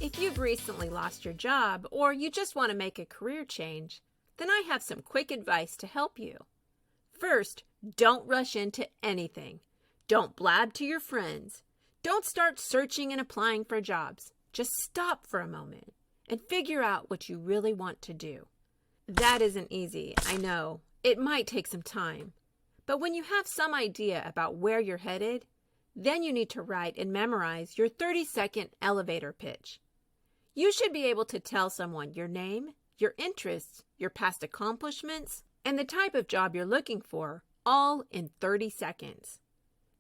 If you've recently lost your job or you just want to make a career change, then I have some quick advice to help you. First, don't rush into anything. Don't blab to your friends. Don't start searching and applying for jobs. Just stop for a moment and figure out what you really want to do. That isn't easy, I know. It might take some time. But when you have some idea about where you're headed, then you need to write and memorize your 30-second elevator pitch. You should be able to tell someone your name, your interests, your past accomplishments, and the type of job you're looking for, all in 30 seconds.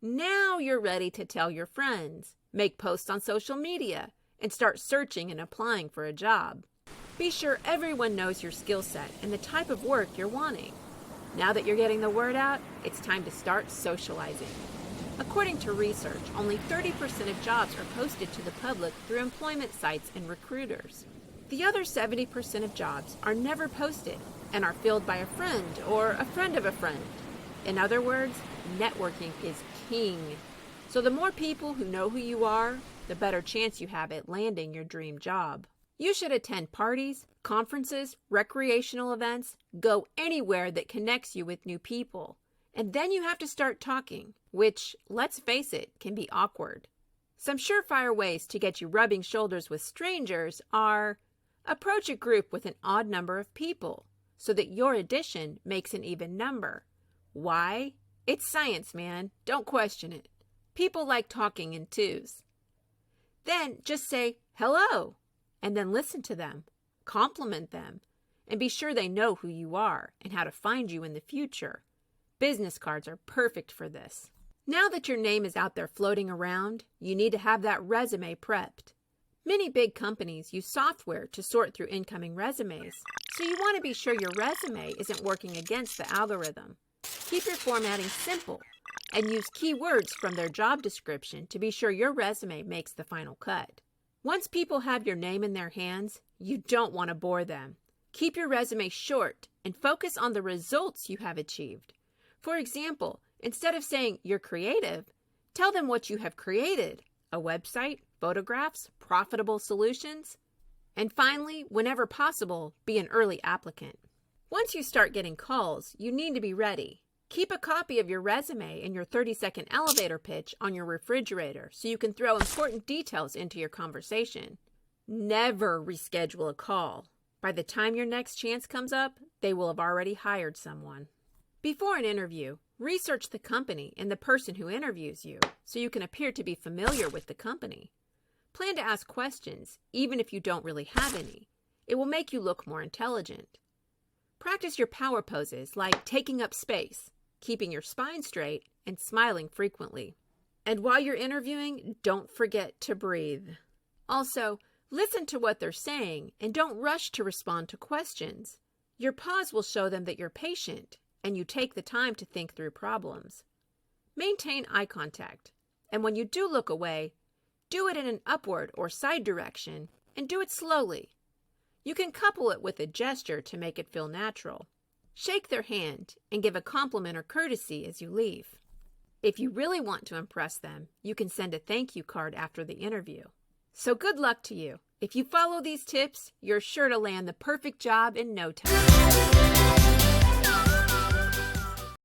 Now you're ready to tell your friends, make posts on social media, and start searching and applying for a job. Be sure everyone knows your skill set and the type of work you're wanting. Now that you're getting the word out, it's time to start socializing. According to research, only 30% of jobs are posted to the public through employment sites and recruiters. The other 70% of jobs are never posted and are filled by a friend or a friend of a friend. In other words, networking is king. So the more people who know who you are, the better chance you have at landing your dream job. You should attend parties, conferences, recreational events, go anywhere that connects you with new people. And then you have to start talking, which, let's face it, can be awkward. Some surefire ways to get you rubbing shoulders with strangers are: approach a group with an odd number of people so that your addition makes an even number. Why? It's science, man. Don't question it. People like talking in twos. Then just say hello, and then listen to them, compliment them, and be sure they know who you are and how to find you in the future. Business cards are perfect for this. Now that your name is out there floating around, you need to have that resume prepped. Many big companies use software to sort through incoming resumes, so you want to be sure your resume isn't working against the algorithm. Keep your formatting simple and use keywords from their job description to be sure your resume makes the final cut. Once people have your name in their hands, you don't want to bore them. Keep your resume short and focus on the results you have achieved. For example, instead of saying you're creative, tell them what you have created: a website, photographs, profitable solutions. And finally, whenever possible, be an early applicant. Once you start getting calls, you need to be ready. Keep a copy of your resume and your 30-second elevator pitch on your refrigerator so you can throw important details into your conversation. Never reschedule a call. By the time your next chance comes up, they will have already hired someone. Before an interview, research the company and the person who interviews you so you can appear to be familiar with the company. Plan to ask questions, even if you don't really have any. It will make you look more intelligent. Practice your power poses like taking up space, keeping your spine straight, and smiling frequently. And while you're interviewing, don't forget to breathe. Also, listen to what they're saying and don't rush to respond to questions. Your pause will show them that you're patient and you take the time to think through problems. Maintain eye contact, and when you do look away, do it in an upward or side direction and do it slowly. You can couple it with a gesture to make it feel natural. Shake their hand and give a compliment or courtesy as you leave. If you really want to impress them, you can send a thank you card after the interview. So good luck to you. If you follow these tips, you're sure to land the perfect job in no time.